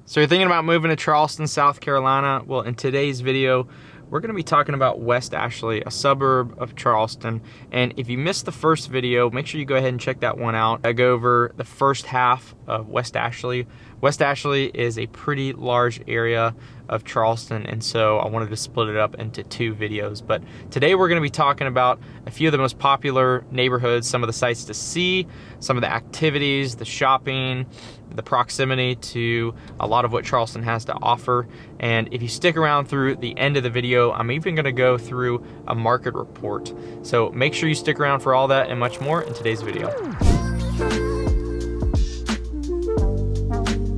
So you're thinking about moving to Charleston, South Carolina? Well, in today's video, we're gonna be talking about West Ashley, a suburb of Charleston. And if you missed the first video, make sure you go ahead and check that one out. I go over the first half of West Ashley. West Ashley is a pretty large area of Charleston, and so I wanted to split it up into two videos. But today we're gonna be talking about a few of the most popular neighborhoods, some of the sights to see, some of the activities, the shopping, the proximity to a lot of what Charleston has to offer. And if you stick around through the end of the video, I'm even gonna go through a market report. So make sure you stick around for all that and much more in today's video.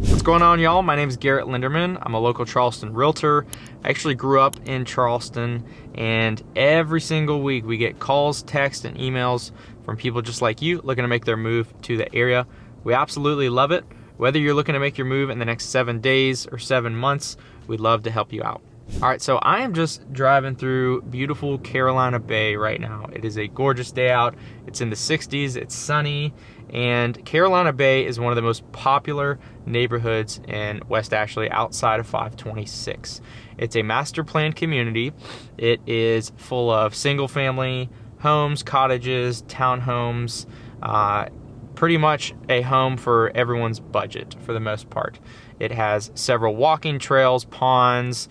What's going on, y'all? My name is Garrett Linderman. I'm a local Charleston realtor. I actually grew up in Charleston, and every single week we get calls, texts, and emails from people just like you looking to make their move to the area. We absolutely love it. Whether you're looking to make your move in the next 7 days or 7 months, we'd love to help you out. All right, so I am just driving through beautiful Carolina Bay right now. It is a gorgeous day out. It's in the 60s, it's sunny, and Carolina Bay is one of the most popular neighborhoods in West Ashley outside of 526. It's a master planned community. It is full of single family homes, cottages, townhomes, pretty much a home for everyone's budget for the most part. It has several walking trails, ponds,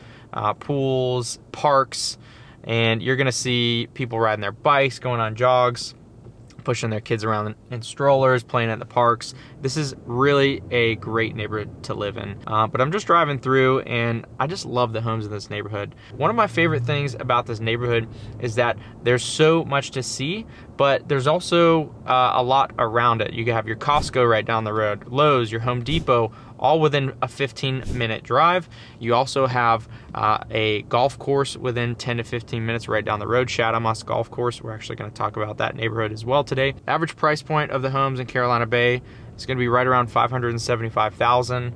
pools, parks, and you're gonna see people riding their bikes, going on jogs, pushing their kids around in strollers, playing at the parks. This is really a great neighborhood to live in. But I'm just driving through and I just love the homes in this neighborhood. One of my favorite things about this neighborhood is that there's so much to see, but there's also a lot around it. You have your Costco right down the road, Lowe's, your Home Depot, all within a 15-minute drive. You also have a golf course within 10 to 15 minutes right down the road, Shadow Moss Golf Course. We're actually gonna talk about that neighborhood as well today. Average price point of the homes in Carolina Bay is gonna be right around $575,000.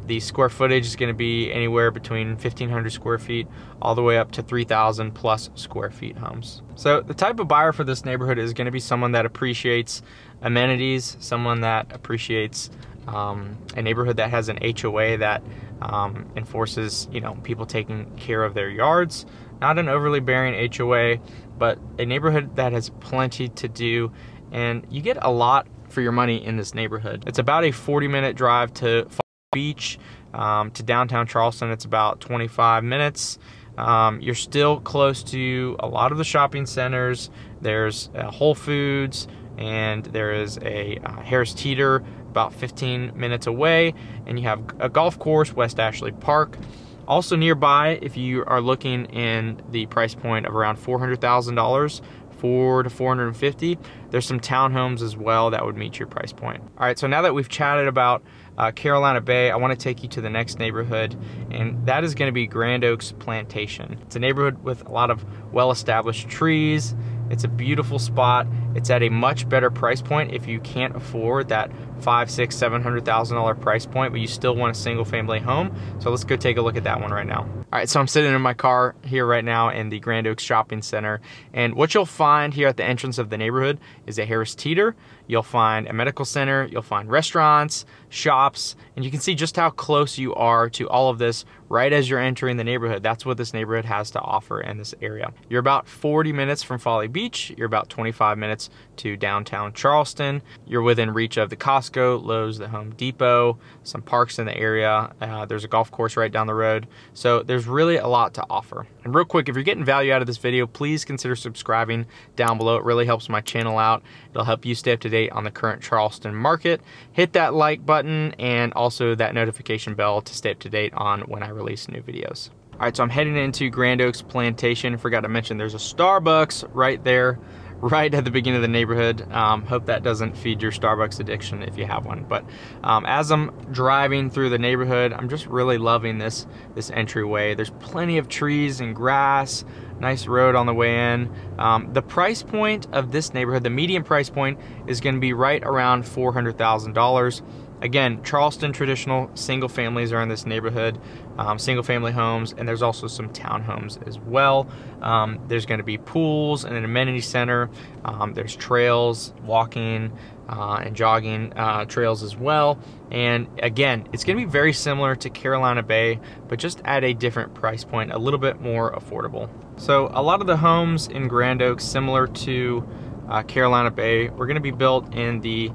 The square footage is gonna be anywhere between 1,500 square feet all the way up to 3,000 plus square feet homes. So the type of buyer for this neighborhood is gonna be someone that appreciates amenities, someone that appreciates a neighborhood that has an HOA that enforces, people taking care of their yards. Not an overly bearing HOA, but a neighborhood that has plenty to do, and you get a lot for your money in this neighborhood. It's about a 40-minute drive to Beach. To downtown Charleston, it's about 25 minutes. You're still close to a lot of the shopping centers. There's Whole Foods, and there is a Harris Teeter about 15 minutes away, and you have a golf course, West Ashley Park. Also nearby, if you are looking in the price point of around $400,000, $400,000 to $450,000, there's some townhomes as well that would meet your price point. All right, so now that we've chatted about Carolina Bay, I want to take you to the next neighborhood, and that is going to be Grand Oaks Plantation. It's a neighborhood with a lot of well-established trees. It's a beautiful spot. It's at a much better price point if you can't afford that $500,000, $600,000, $700,000 price point, but you still want a single family home. So let's go take a look at that one right now. All right, so I'm sitting in my car here right now in the Grand Oaks Shopping Center, and what you'll find here at the entrance of the neighborhood is a Harris Teeter. You'll find a medical center, you'll find restaurants, shops, and you can see just how close you are to all of this right as you're entering the neighborhood. That's what this neighborhood has to offer in this area. You're about 40 minutes from Folly Beach. You're about 25 minutes to downtown Charleston. You're within reach of the Costco, Lowe's, the Home Depot, some parks in the area. There's a golf course right down the road. So there's really a lot to offer. And real quick, if you're getting value out of this video, please consider subscribing down below. It really helps my channel out. It'll help you stay up to date on the current Charleston market. Hit that like button and also that notification bell to stay up to date on when I release new videos. All right, so I'm heading into Grand Oaks Plantation. Forgot to mention there's a Starbucks right there, right at the beginning of the neighborhood. Hope that doesn't feed your Starbucks addiction if you have one. But as I'm driving through the neighborhood, I'm just really loving this entryway. There's plenty of trees and grass, nice road on the way in. The price point of this neighborhood, the median price point, is gonna be right around $400,000. again, Charleston traditional single families are in this neighborhood, single family homes, and there's also some townhomes as well. There's going to be pools and an amenity center. There's trails, walking and jogging trails as well. And again, it's going to be very similar to Carolina Bay, but just at a different price point, a little bit more affordable. So a lot of the homes in Grand Oaks, similar to Carolina Bay, were going to be built in the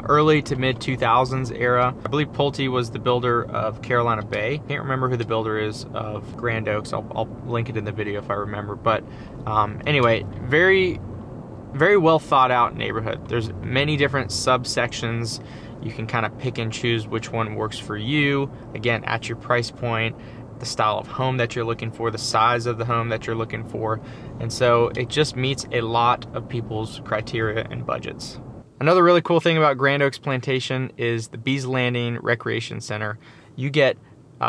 early to mid 2000s era. I believe Pulte was the builder of Carolina Bay. Can't remember who the builder is of Grand Oaks. I'll link it in the video if I remember. But anyway, very well thought out neighborhood. There's many different subsections. You can kind of pick and choose which one works for you. Again, at your price point, the style of home that you're looking for, the size of the home that you're looking for. And so it just meets a lot of people's criteria and budgets. Another really cool thing about Grand Oaks Plantation is the Bees Landing Recreation Center. You get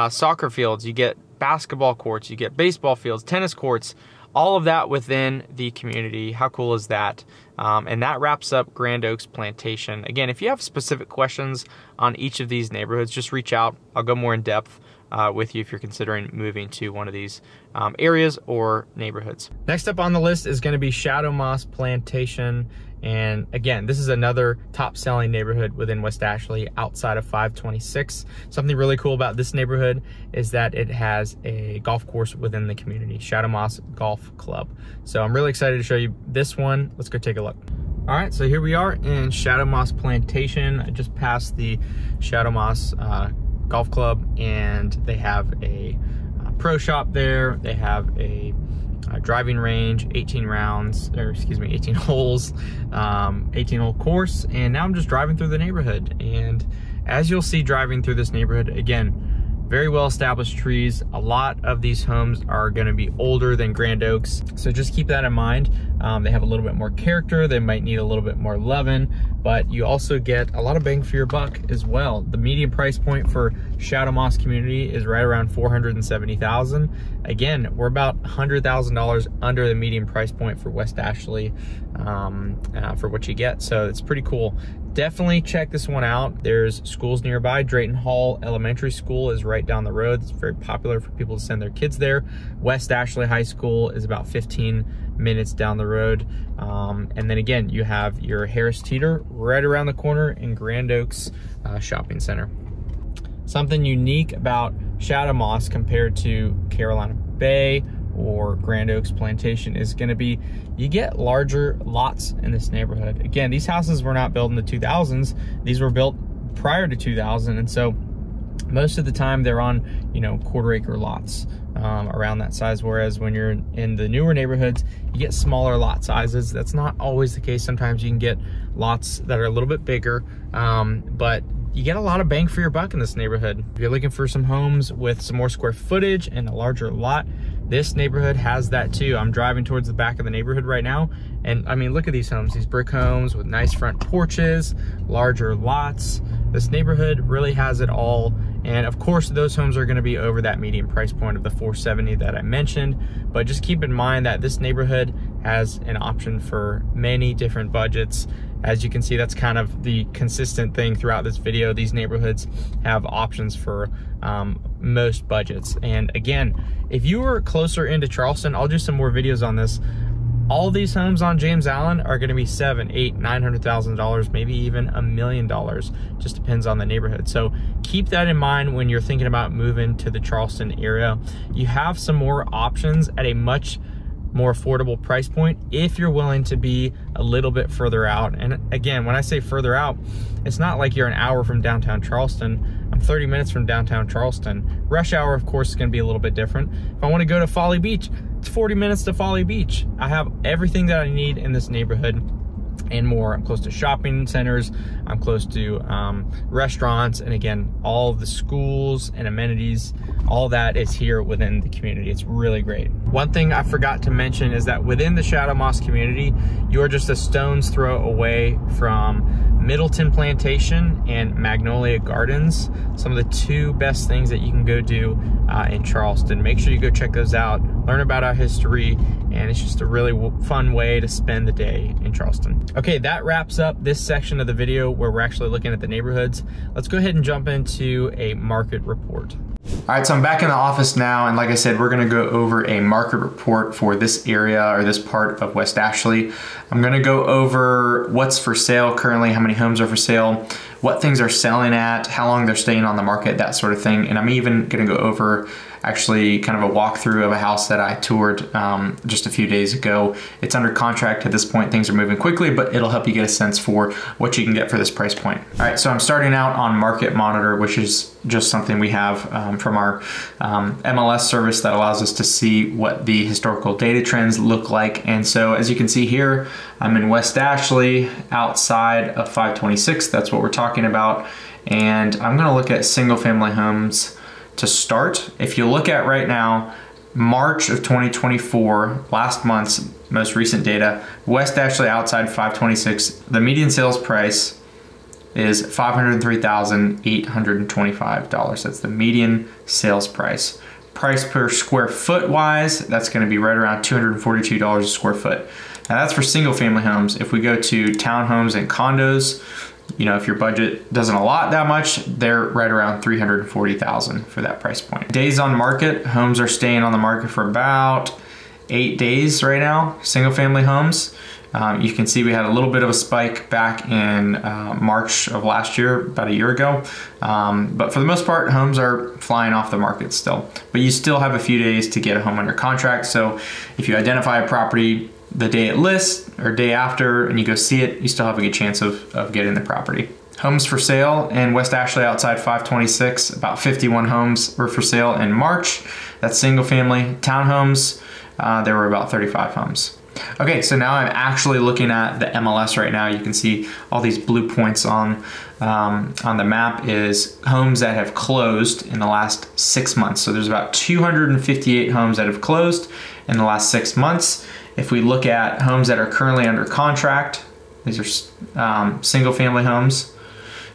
soccer fields, you get basketball courts, you get baseball fields, tennis courts, all of that within the community. How cool is that? And that wraps up Grand Oaks Plantation. Again, if you have specific questions on each of these neighborhoods, just reach out. I'll go more in depth with you if you're considering moving to one of these areas or neighborhoods. Next up on the list is going to be Shadow Moss Plantation. And again, this is another top selling neighborhood within West Ashley outside of 526. Something really cool about this neighborhood is that it has a golf course within the community, Shadow Moss Golf Club. So I'm really excited to show you this one. Let's go take a look. All right, so here we are in Shadow Moss Plantation. I just passed the Shadow Moss Golf Club, and they have a pro shop there. They have a driving range, 18 holes, 18-hole course. And now I'm just driving through the neighborhood. And as you'll see driving through this neighborhood, again, very well established trees. A lot of these homes are gonna be older than Grand Oaks. So just keep that in mind. They have a little bit more character. They might need a little bit more loving, but you also get a lot of bang for your buck as well. The median price point for Shadow Moss community is right around $470,000. Again, we're about $100,000 under the median price point for West Ashley for what you get. So it's pretty cool. Definitely check this one out. There's schools nearby. Drayton Hall Elementary School is right down the road. It's very popular for people to send their kids there. West Ashley High School is about 15 minutes down the road. And then again, you have your Harris Teeter right around the corner in Grand Oaks Shopping Center. Something unique about Shadow Moss compared to Carolina Bay or Grand Oaks Plantation is going to be you get larger lots in this neighborhood. Again, these houses were not built in the 2000s. These were built prior to 2000, and so most of the time they're on, you know, quarter-acre lots around that size, whereas when you're in the newer neighborhoods, you get smaller lot sizes. That's not always the case. Sometimes you can get lots that are a little bit bigger, but you get a lot of bang for your buck in this neighborhood. If you're looking for some homes with some more square footage and a larger lot, this neighborhood has that too. I'm driving towards the back of the neighborhood right now, and I mean, look at these homes, these brick homes with nice front porches, larger lots. This neighborhood really has it all. And of course, those homes are gonna be over that median price point of the $470,000 that I mentioned. But just keep in mind that this neighborhood has an option for many different budgets. As you can see, that's kind of the consistent thing throughout this video. These neighborhoods have options for most budgets. And again, if you were closer into Charleston, I'll do some more videos on this. All these homes on James Allen are gonna be $700,000, $800,000, $900,000, maybe even $1 million. Just depends on the neighborhood. So keep that in mind when you're thinking about moving to the Charleston area. You have some more options at a much more affordable price point if you're willing to be a little bit further out. And again, when I say further out, it's not like you're an hour from downtown Charleston. I'm 30 minutes from downtown Charleston. Rush hour, of course, is gonna be a little bit different. If I wanna go to Folly Beach, it's 40 minutes to Folly Beach. I have everything that I need in this neighborhood and more. I'm close to shopping centers, I'm close to restaurants, and again, all of the schools and amenities, all that is here within the community. It's really great. One thing I forgot to mention is that within the Shadow Moss community, you are just a stone's throw away from Middleton Plantation and Magnolia Gardens, some of the two best things that you can go do in Charleston. Make sure you go check those out, learn about our history, and it's just a really fun way to spend the day in Charleston. Okay, that wraps up this section of the video where we're actually looking at the neighborhoods. Let's go ahead and jump into a market report. All right, so I'm back in the office now, and like I said, we're gonna go over a market report for this area or this part of West Ashley. I'm gonna go over what's for sale currently, how many homes are for sale, what things are selling at, how long they're staying on the market, that sort of thing. And I'm even gonna go over actually kind of a walkthrough of a house that I toured just a few days ago. It's under contract at this point. Things are moving quickly, but it'll help you get a sense for what you can get for this price point. All right, so I'm starting out on Market Monitor, which is just something we have from our MLS service that allows us to see what the historical data trends look like. And so as you can see here, I'm in West Ashley outside of 526. That's what we're talking about. And I'm gonna look at single family homes to start. If you look at right now, March of 2024, last month's most recent data, West Ashley outside 526, the median sales price is $503,825. That's the median sales price. Price per square foot wise, that's gonna be right around $242 a square foot. Now that's for single family homes. If we go to townhomes and condos, you know, if your budget doesn't allot that much, they're right around $340,000 for that price point. Days on market, homes are staying on the market for about 8 days right now, single family homes. You can see we had a little bit of a spike back in March of last year, about a year ago. But for the most part, homes are flying off the market still. But you still have a few days to get a home under contract. So if you identify a property the day it lists or day after and you go see it, you still have a good chance of getting the property. Homes for sale in West Ashley outside 526, about 51 homes were for sale in March. That's single family. Townhomes, there were about 35 homes. Okay, so now I'm actually looking at the MLS right now. You can see all these blue points on the map is homes that have closed in the last 6 months. So there's about 258 homes that have closed in the last 6 months. If we look at homes that are currently under contract, these are single family homes,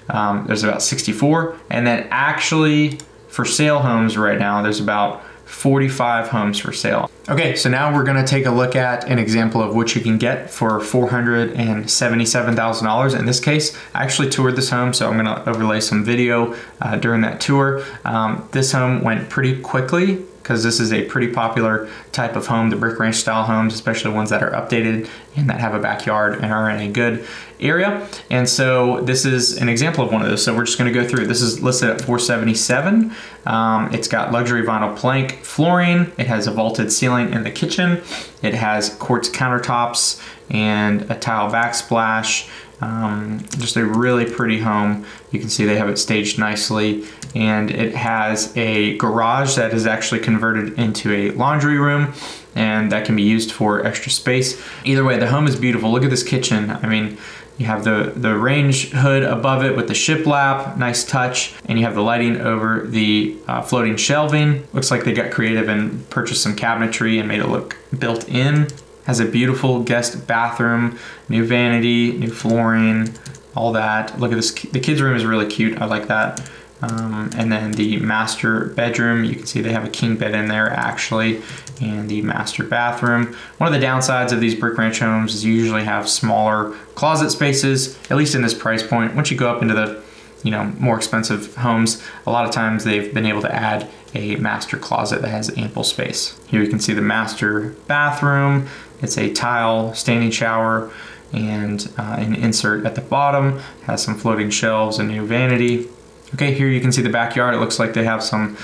there's about 64. And then actually for sale homes right now, there's about 45 homes for sale. Okay, so now we're gonna take a look at an example of what you can get for $477,000. In this case, I actually toured this home, so I'm gonna overlay some video during that tour. This home went pretty quickly because this is a pretty popular type of home, the brick ranch style homes, especially ones that are updated and that have a backyard and are in a good area. And so this is an example of one of those. So we're just gonna go through it. This is listed at $477. It's got luxury vinyl plank flooring. It has a vaulted ceiling in the kitchen. It has quartz countertops and a tile backsplash. Just a really pretty home. You can see they have it staged nicely, and it has a garage that is actually converted into a laundry room, and that can be used for extra space. Either way, the home is beautiful. Look at this kitchen. I mean, you have the range hood above it with the shiplap, nice touch, and you have the lighting over the floating shelving. Looks like they got creative and purchased some cabinetry and made it look built in. Has a beautiful guest bathroom, new vanity, new flooring, all that. Look at this, the kids' room is really cute, I like that. And then the master bedroom, you can see they have a king bed in there actually, and the master bathroom. One of the downsides of these brick ranch homes is you usually have smaller closet spaces, at least in this price point. Once you go up into the more expensive homes, a lot of times they've been able to add a master closet that has ample space. Here you can see the master bathroom. It's a tile standing shower and an insert at the bottom. Has some floating shelves, a new vanity. Okay, here you can see the backyard. It looks like they have some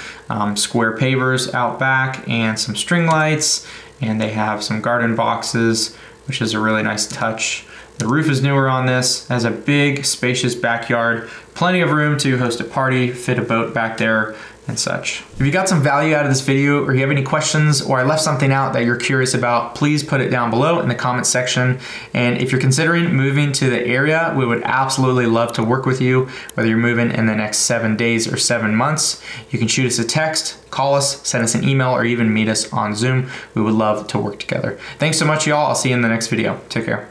square pavers out back and some string lights, and they have some garden boxes, which is a really nice touch. The roof is newer on this, has a big spacious backyard, plenty of room to host a party, fit a boat back there, and such. If you got some value out of this video, or you have any questions, or I left something out that you're curious about, please put it down below in the comment section. And if you're considering moving to the area, we would absolutely love to work with you, whether you're moving in the next 7 days or 7 months. You can shoot us a text, call us, send us an email, or even meet us on Zoom. We would love to work together. Thanks so much, y'all. I'll see you in the next video. Take care.